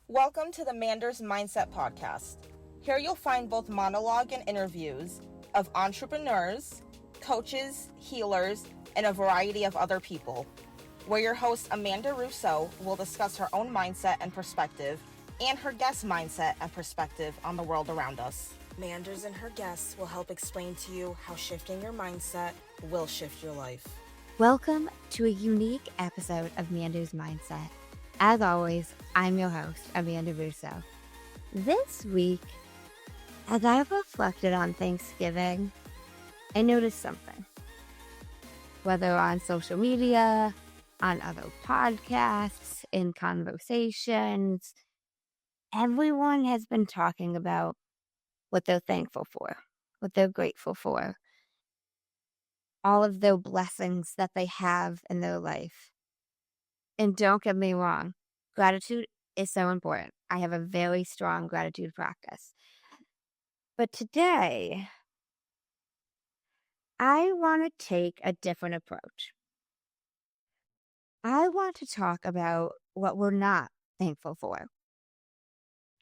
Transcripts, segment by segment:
Welcome to the Manders Mindset Podcast. Here you'll find both monologue and interviews of entrepreneurs, coaches, healers, and a variety of other people, where your host Amanda Russo will discuss her own mindset and perspective and her guest mindset and perspective on the world around us. Manders and her guests will help explain to you how shifting your mindset will shift your life. Welcome to a unique episode of Mando's Mindset. As always, I'm your host, Amanda Russo. This week, as I've reflected on Thanksgiving, I noticed something. Whether on social media, on other podcasts, in conversations, everyone has been talking about what they're thankful for, what they're grateful for, all of their blessings that they have in their life. And don't get me wrong, gratitude is so important. I have a very strong gratitude practice. But today, I want to take a different approach. I want to talk about what we're not thankful for.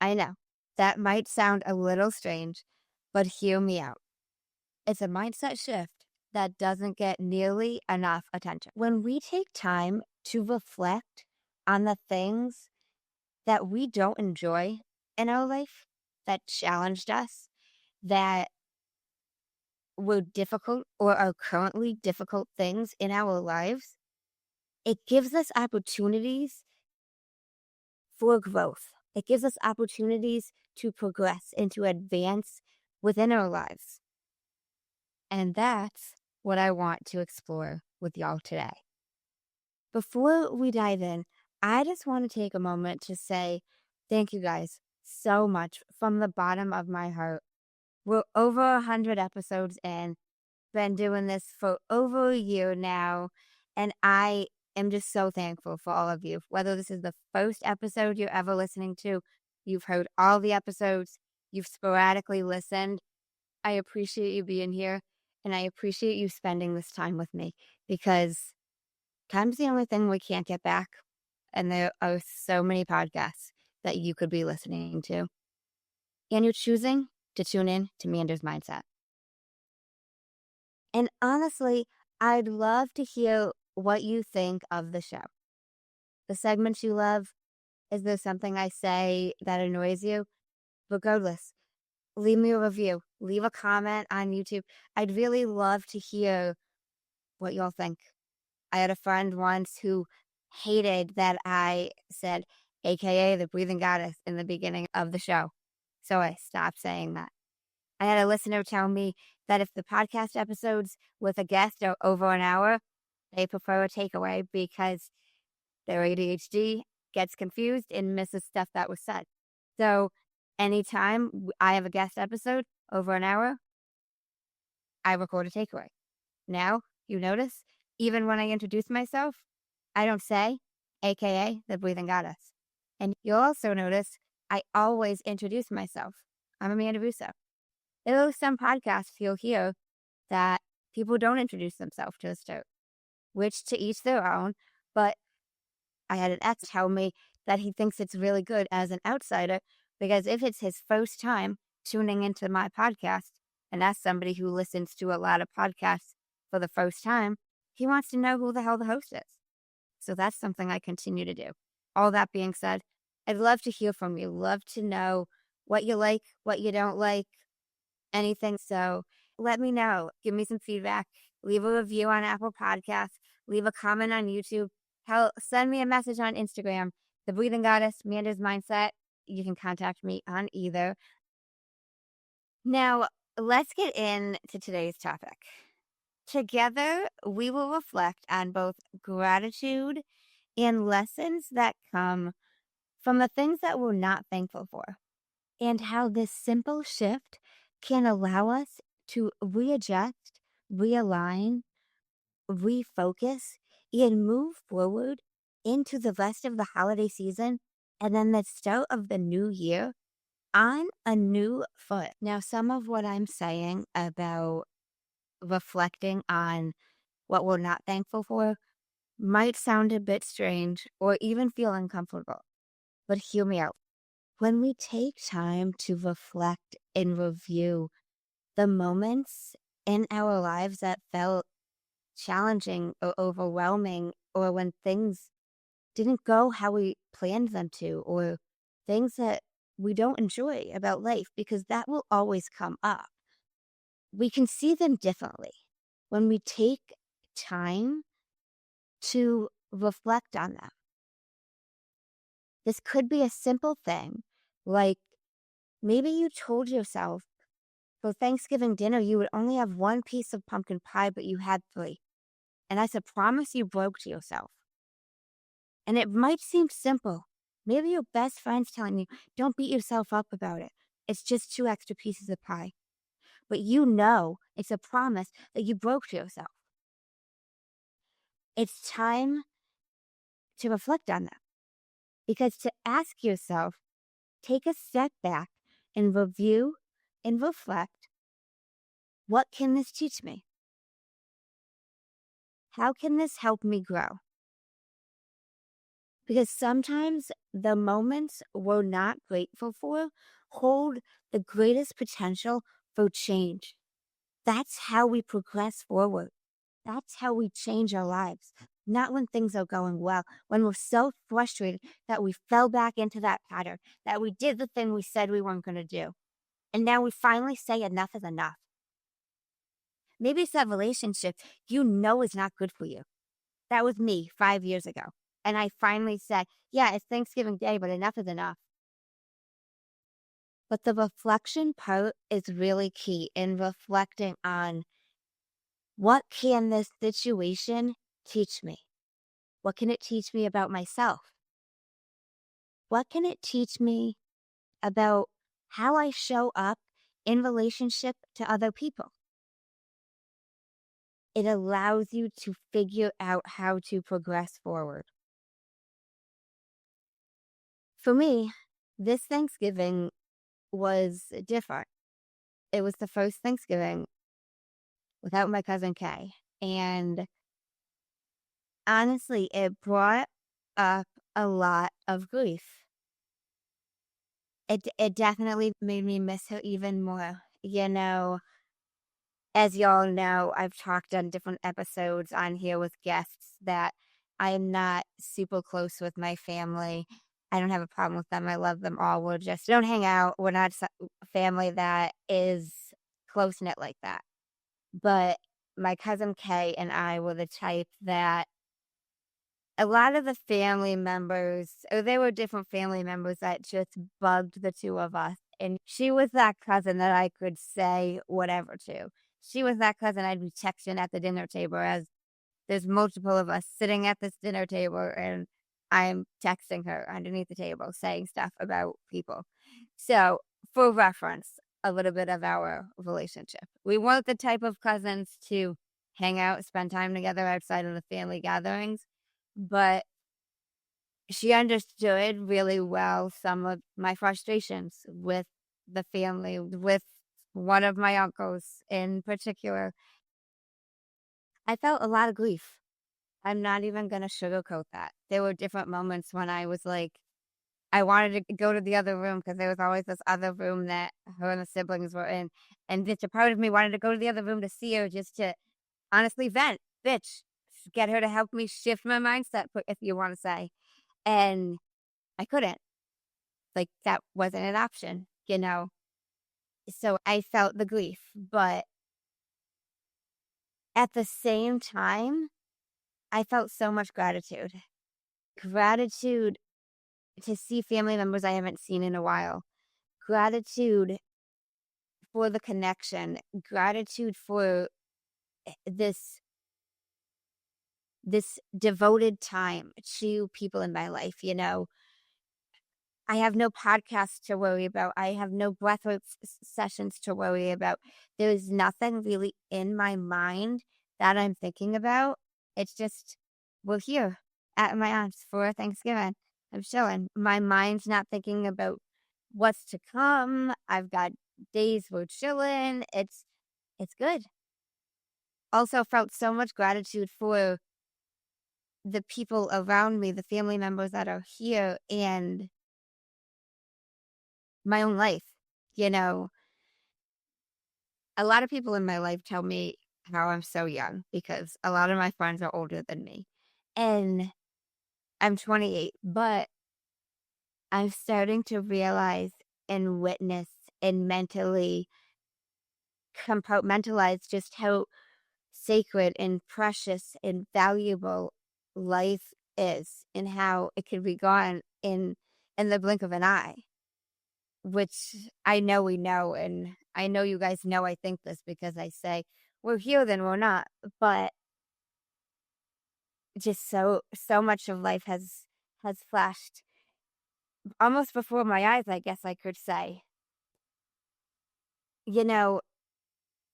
I know, that might sound a little strange, but hear me out. It's a mindset shift that doesn't get nearly enough attention. When we take time to reflect on the things that we don't enjoy in our life, that challenged us, that were difficult or are currently difficult things in our lives, it gives us opportunities for growth. It gives us opportunities to progress and to advance within our lives. And that's what I want to explore with y'all today. Before we dive in, I just want to take a moment to say thank you guys so much from the bottom of my heart. We're over 100 episodes in, been doing this for over a year now, and I am just so thankful for all of you. Whether this is the first episode you're ever listening to, you've heard all the episodes, you've sporadically listened, I appreciate you being here, and I appreciate you spending this time with me, because time's the only thing we can't get back, and there are so many podcasts that you could be listening to. And you're choosing to tune in to Mander's Mindset. And honestly, I'd love to hear what you think of the show. The segments you love, is there something I say that annoys you? Regardless, leave me a review. Leave a comment on YouTube. I'd really love to hear what y'all think. I had a friend once who hated that I said, AKA the breathing goddess, in the beginning of the show. So I stopped saying that. I had a listener tell me that if the podcast episodes with a guest are over an hour, they prefer a takeaway because their ADHD gets confused and misses stuff that was said. So anytime I have a guest episode over an hour, I record a takeaway. Now, you notice, even when I introduce myself, I don't say, AKA the breathing goddess. And you'll also notice I always introduce myself. I'm Amanda Russo. There are some podcasts you'll hear that people don't introduce themselves to the start, which to each their own. But I had an ex tell me that he thinks it's really good as an outsider, because if it's his first time tuning into my podcast, and that's somebody who listens to a lot of podcasts for the first time, he wants to know who the hell the host is. So that's something I continue to do. All that being said, I'd love to hear from you. Love to know what you like, what you don't like, anything. So let me know. Give me some feedback. Leave a review on Apple Podcasts. Leave a comment on YouTube. Hell, send me a message on Instagram. The Breathing Goddess, Mander's Mindset. You can contact me on either. Now, let's get into today's topic. Together, we will reflect on both gratitude and lessons that come from the things that we're not thankful for, and how this simple shift can allow us to readjust, realign, refocus, and move forward into the rest of the holiday season and then the start of the new year on a new foot. Now, some of what I'm saying about reflecting on what we're not thankful for might sound a bit strange or even feel uncomfortable, but hear me out. When we take time to reflect and review the moments in our lives that felt challenging or overwhelming, or when things didn't go how we planned them to, or things that we don't enjoy about life, because that will always come up. We can see them differently when we take time to reflect on them. This could be a simple thing, like maybe you told yourself for Thanksgiving dinner you would only have one piece of pumpkin pie, but you had three. And that's a promise you broke to yourself. And it might seem simple. Maybe your best friend's telling you, don't beat yourself up about it. It's just two extra pieces of pie. But you know it's a promise that you broke to yourself. It's time to reflect on that. Because to ask yourself, take a step back and review and reflect, what can this teach me? How can this help me grow? Because sometimes the moments we're not grateful for hold the greatest potential for change. That's how we progress forward. That's how we change our lives. Not when things are going well, when we're so frustrated that we fell back into that pattern, that we did the thing we said we weren't going to do. And now we finally say enough is enough. Maybe it's that relationship you know is not good for you. That was me 5 years ago. And I finally said, yeah, it's Thanksgiving Day, but enough is enough. But the reflection part is really key in reflecting on, what can this situation teach me? What can it teach me about myself? What can it teach me about how I show up in relationship to other people? It allows you to figure out how to progress forward. For me, this Thanksgiving was different. It was the first Thanksgiving without my cousin Kay. And honestly, it brought up a lot of grief. It definitely made me miss her even more. As y'all know, I've talked on different episodes on here with guests that I am not super close with my family. I don't have a problem with them. I love them all. We just don't hang out. We're not a family that is close knit like that. But my cousin Kay and I were the type that a lot of the family members, or there were different family members that just bugged the two of us. And she was that cousin that I could say whatever to. She was that cousin I'd be texting at the dinner table, as there's multiple of us sitting at this dinner table and I'm texting her underneath the table saying stuff about people. So, for reference, a little bit of our relationship. We weren't the type of cousins to hang out, spend time together outside of the family gatherings, but she understood really well some of my frustrations with the family, with one of my uncles in particular. I felt a lot of grief. I'm not even going to sugarcoat that. There were different moments when I was like, I wanted to go to the other room because there was always this other room that her and the siblings were in. And just a part of me wanted to go to the other room to see her, just to honestly vent, bitch, get her to help me shift my mindset, if you want to say. And I couldn't. Like, that wasn't an option. So I felt the grief. But at the same time, I felt so much gratitude. Gratitude to see family members I haven't seen in a while. Gratitude for the connection. Gratitude for this devoted time to people in my life. I have no podcasts to worry about. I have no breathwork sessions to worry about. There is nothing really in my mind that I'm thinking about. It's just, we're here at my aunt's for Thanksgiving. I'm chilling. My mind's not thinking about what's to come. I've got days we're chilling. It's good. Also felt so much gratitude for the people around me, the family members that are here, and my own life. You know, a lot of people in my life tell me how I'm so young because a lot of my friends are older than me. And I'm 28, but I'm starting to realize and witness and mentally compartmentalize just how sacred and precious and valuable life is and how it can be gone in the blink of an eye, which I know we know, and I know you guys know I think this because I say we're here then we're not, but just so much of life has flashed almost before my eyes, I guess I could say. You know,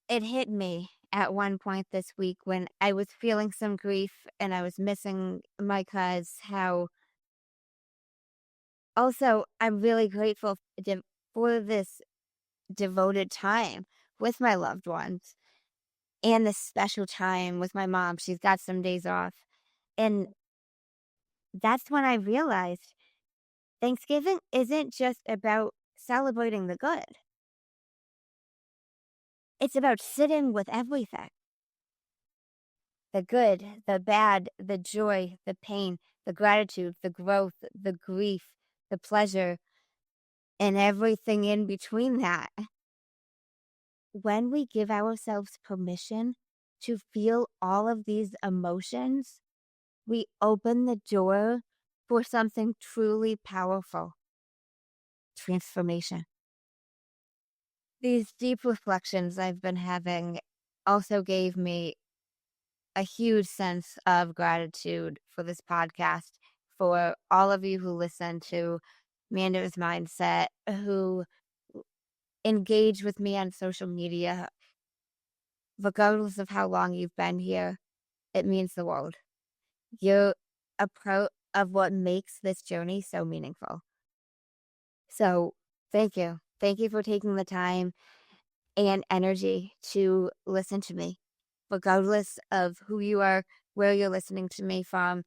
it hit me at one point this week when I was feeling some grief and I was missing my cuz how also I'm really grateful for this devoted time with my loved ones and this special time with my mom. She's got some days off. And that's when I realized Thanksgiving isn't just about celebrating the good. It's about sitting with everything. The good, the bad, the joy, the pain, the gratitude, the growth, the grief, the pleasure, and everything in between that. When we give ourselves permission to feel all of these emotions, we open the door for something truly powerful: transformation. These deep reflections I've been having also gave me a huge sense of gratitude for this podcast, for all of you who listen to Mando's Mindset, who engage with me on social media, regardless of how long you've been here. It means the world. You're a pro of what makes this journey so meaningful. So thank you. Thank you for taking the time and energy to listen to me, regardless of who you are, where you're listening to me from,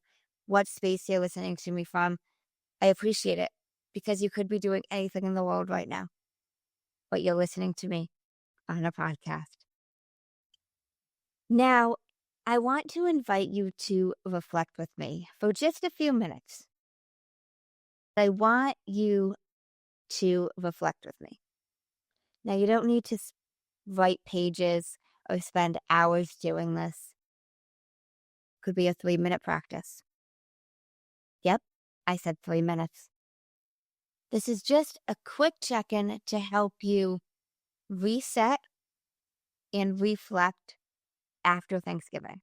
what space you're listening to me from. I appreciate it because you could be doing anything in the world right now, but you're listening to me on a podcast. Now, I want to invite you to reflect with me for just a few minutes. I want you to reflect with me. Now, you don't need to write pages or spend hours doing this. Could be a 3-minute practice. Yep, I said 3 minutes. This is just a quick check-in to help you reset and reflect after Thanksgiving.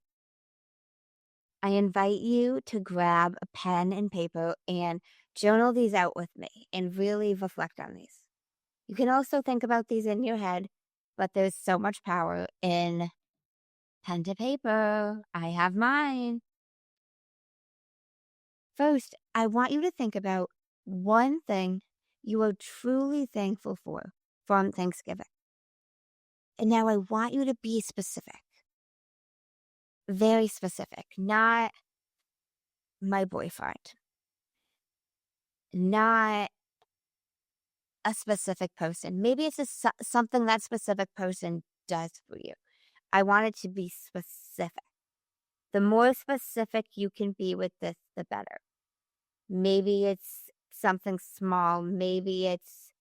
I invite you to grab a pen and paper and journal these out with me and really reflect on these. You can also think about these in your head, but there's so much power in pen to paper. I have mine. First, I want you to think about one thing you are truly thankful for from Thanksgiving. And now I want you to be specific, very specific, not my boyfriend, not a specific person. Maybe it's something that specific person does for you. I want it to be specific. The more specific you can be with this, the better. Maybe it's something small. Maybe it's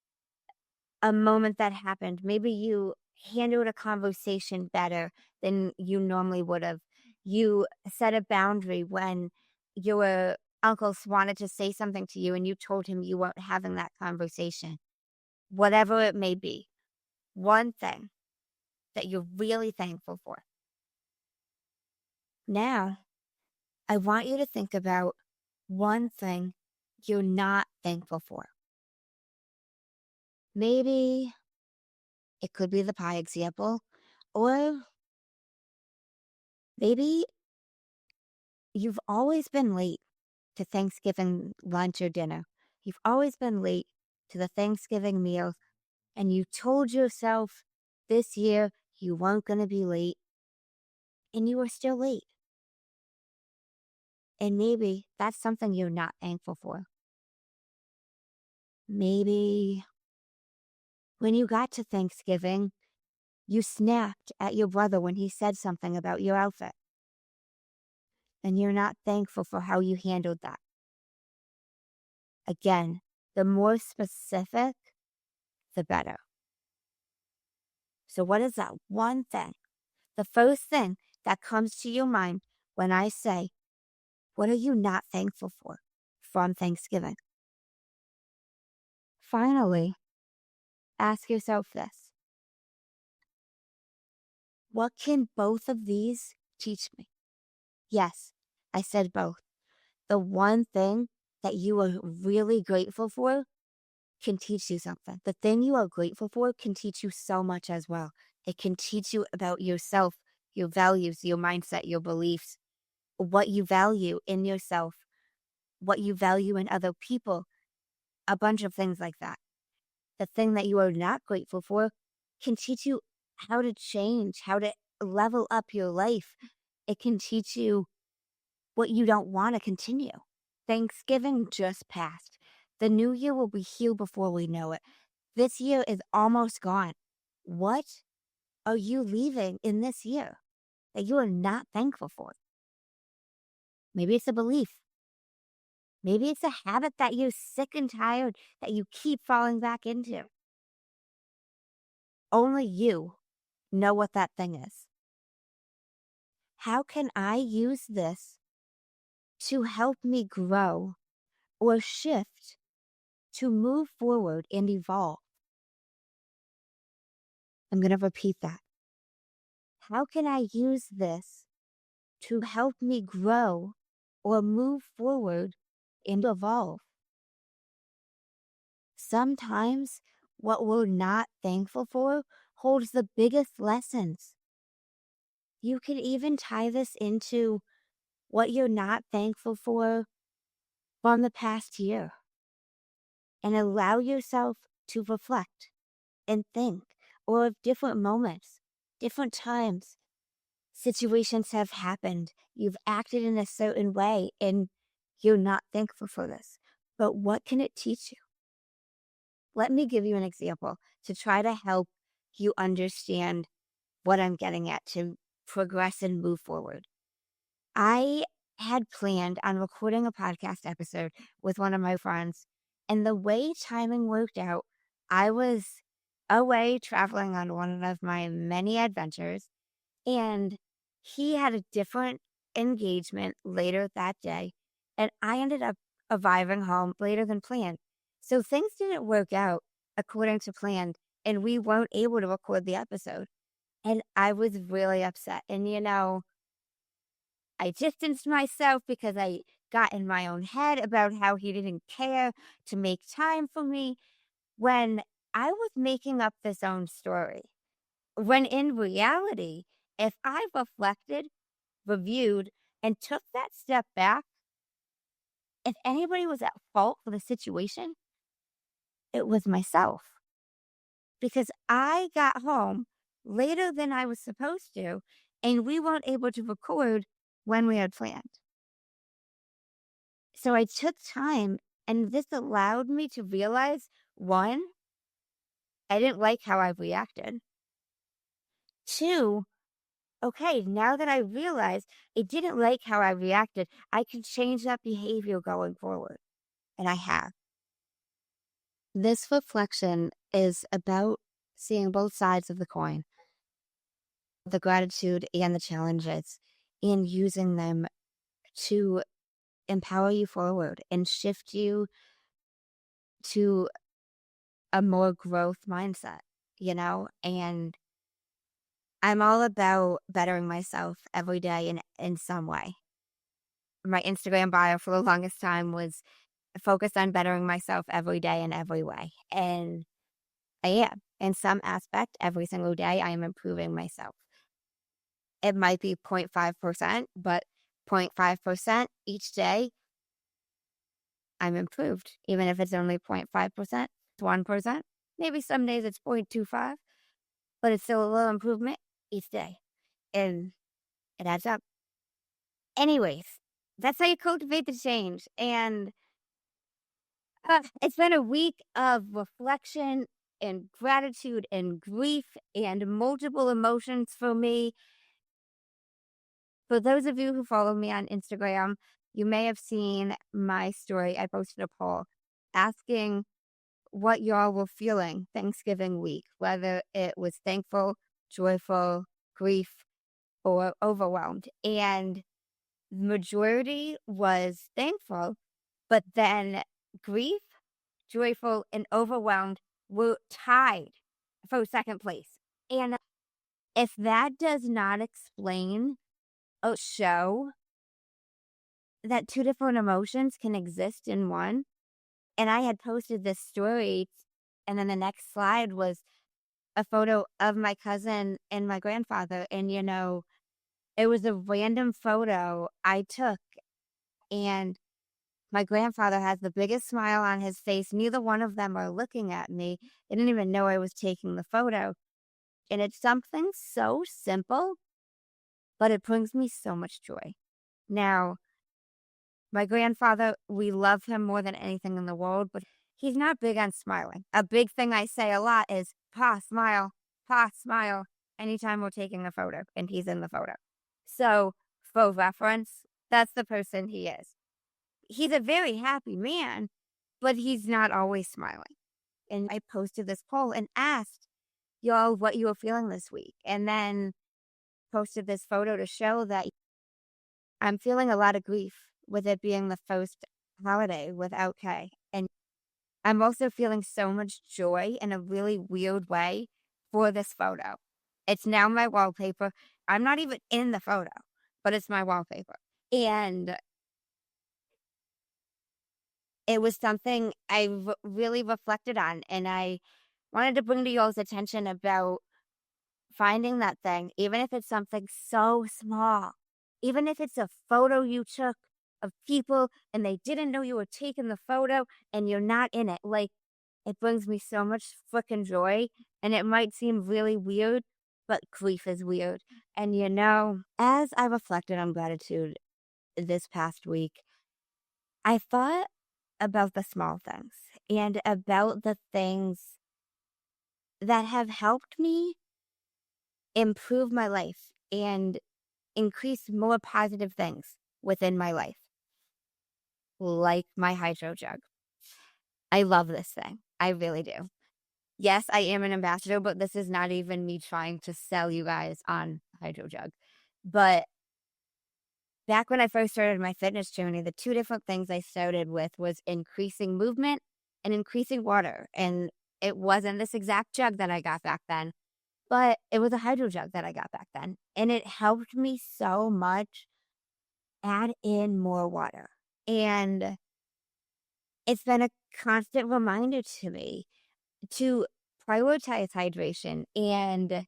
a moment that happened. Maybe you handled a conversation better than you normally would have. You set a boundary when your uncles wanted to say something to you and you told him you weren't having that conversation. Whatever it may be, one thing that you're really thankful for. Now, I want you to think about one thing you're not thankful for. Maybe it could be the pie example, or maybe you've always been late to Thanksgiving lunch or dinner. You've always been late to the Thanksgiving meal, and you told yourself this year you weren't going to be late, and you were still late. And maybe that's something you're not thankful for. Maybe When you got to Thanksgiving, you snapped at your brother when he said something about your outfit, and you're not thankful for how you handled that. Again, the more specific, the better. So, what is that one thing? The first thing that comes to your mind when I say, what are you not thankful for from Thanksgiving? Finally, ask yourself this: what can both of these teach me? Yes, I said both. The one thing that you are really grateful for can teach you something. The thing you are grateful for can teach you so much as well. It can teach you about yourself, your values, your mindset, your beliefs, what you value in yourself, what you value in other people, a bunch of things like that. The thing that you are not grateful for can teach you how to change, how to level up your life. It can teach you what you don't want to continue. Thanksgiving just passed. The new year will be here before we know it. This year is almost gone. What are you leaving in this year that you are not thankful for? Maybe it's a belief. Maybe it's a habit that you're sick and tired that you keep falling back into. Only you know what that thing is. How can I use this to help me grow or shift to move forward and evolve? I'm going to repeat that. How can I use this to help me grow or move forward and evolve? Sometimes what we're not thankful for holds the biggest lessons. You can even tie this into what you're not thankful for from the past year and allow yourself to reflect and think, or of different moments, different times. Situations have happened. You've acted in a certain way and you're not thankful for this. But what can it teach you? Let me give you an example to try to help you understand what I'm getting at to progress and move forward. I had planned on recording a podcast episode with one of my friends, and the way timing worked out, I was away traveling on one of my many adventures, and he had a different engagement later that day, and I ended up arriving home later than planned. So things didn't work out according to plan, and we weren't able to record the episode. And I was really upset. And I distanced myself because I got in my own head about how he didn't care to make time for me when I was making up this own story. When in reality, if I reflected, reviewed, and took that step back, if anybody was at fault for the situation, it was myself. Because I got home later than I was supposed to, and we weren't able to record when we had planned. So I took time, and this allowed me to realize, one, I didn't like how I reacted. Two, okay, now that I realized I didn't like how I reacted, I can change that behavior going forward. And I have. This reflection is about seeing both sides of the coin, the gratitude and the challenges, and using them to empower you forward and shift you to a more growth mindset, and I'm all about bettering myself every day in some way. My Instagram bio for the longest time was focused on bettering myself every day in every way. And I am. In some aspect, every single day, I am improving myself. It might be 0.5%, but 0.5% each day, I'm improved. Even if it's only 0.5%, 1%, maybe some days it's 0.25, but it's still a little improvement each day. And it adds up. Anyways, that's how you cultivate the change. And it's been a week of reflection and gratitude and grief and multiple emotions for me. For those of you who follow me on Instagram, you may have seen my story. I posted a poll asking what y'all were feeling Thanksgiving week, whether it was thankful, joyful, grief, or overwhelmed. And the majority was thankful, but then grief, joyful, and overwhelmed were tied for second place. And if that does not explain a show that two different emotions can exist in one, and I had posted this story, and then the next slide was a photo of my cousin and my grandfather. And, it was a random photo I took, and my grandfather has the biggest smile on his face. Neither one of them are looking at me. They didn't even know I was taking the photo. And it's something so simple, but it brings me so much joy. Now, my grandfather, we love him more than anything in the world, but he's not big on smiling. A big thing I say a lot is, Pa, smile, anytime we're taking a photo and he's in the photo. So, for reference, that's the person he is. He's a very happy man, but he's not always smiling. And I posted this poll and asked y'all what you were feeling this week, and then posted this photo to show that I'm feeling a lot of grief with it being the first holiday without Kay. And I'm also feeling so much joy in a really weird way for this photo. It's now my wallpaper. I'm not even in the photo, but it's my wallpaper. And it was something I really reflected on, and I wanted to bring to y'all's attention about finding that thing, even if it's something so small, even if it's a photo you took of people and they didn't know you were taking the photo and you're not in it. Like, it brings me so much freaking joy, and it might seem really weird, but grief is weird. And as I reflected on gratitude this past week, I thought about the small things and about the things that have helped me improve my life and increase more positive things within my life, like my hydro jug. I love this thing. I really do. Yes, I am an ambassador, but this is not even me trying to sell you guys on hydro jug. But back when I first started my fitness journey, the two different things I started with was increasing movement and increasing water. And it wasn't this exact jug that I got back then, but it was a hydro jug that I got back then. And it helped me so much add in more water. And it's been a constant reminder to me to prioritize hydration and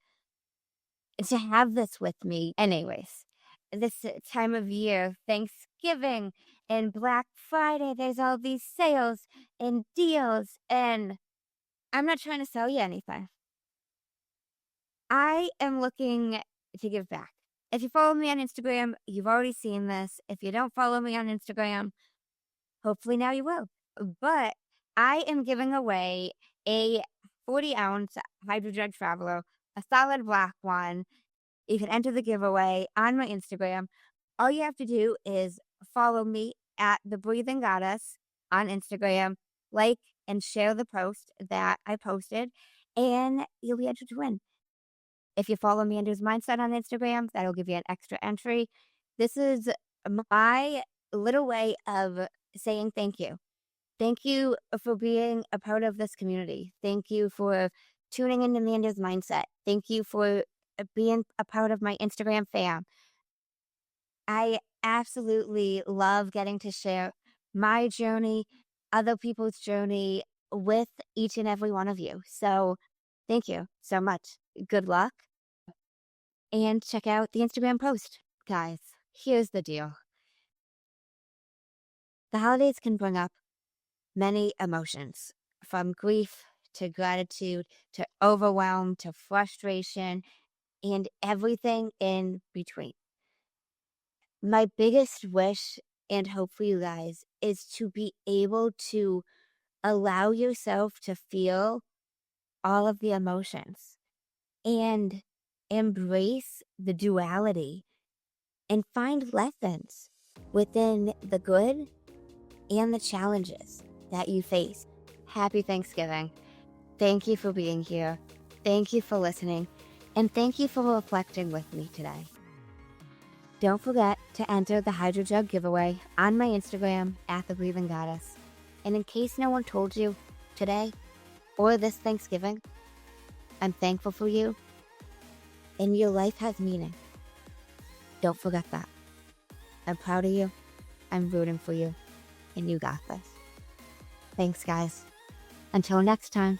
to have this with me. Anyways, this time of year, Thanksgiving and Black Friday, there's all these sales and deals, and I'm not trying to sell you anything. I am looking to give back. If you follow me on Instagram, you've already seen this. If you don't follow me on Instagram, hopefully now you will. But I am giving away a 40-ounce Hydro Jug Traveler, a solid black one. You can enter the giveaway on my Instagram. All you have to do is follow me at The Breathing Goddess on Instagram, like and share the post that I posted, and you'll be entered to win. If you follow me Andrew's Mindset on Instagram, that'll give you an extra entry. This is my little way of saying thank you. Thank you for being a part of this community. Thank you for tuning into Amanda's Mindset. Thank you for being a part of my Instagram fam. I absolutely love getting to share my journey, other people's journey with each and every one of you. So thank you so much. Good luck. And check out the Instagram post. Guys, here's the deal. The holidays can bring up many emotions, from grief to gratitude to overwhelm to frustration and everything in between. My biggest wish and hope for you guys is to be able to allow yourself to feel all of the emotions and embrace the duality and find lessons within the good and the challenges that you face. Happy Thanksgiving. Thank you for being here. Thank you for listening. And thank you for reflecting with me today. Don't forget to enter the Hydro Jug giveaway on my Instagram at The Breathing Goddess. And in case no one told you today or this Thanksgiving, I'm thankful for you and your life has meaning. Don't forget that. I'm proud of you. I'm rooting for you. And you got this. Thanks, guys. Until next time.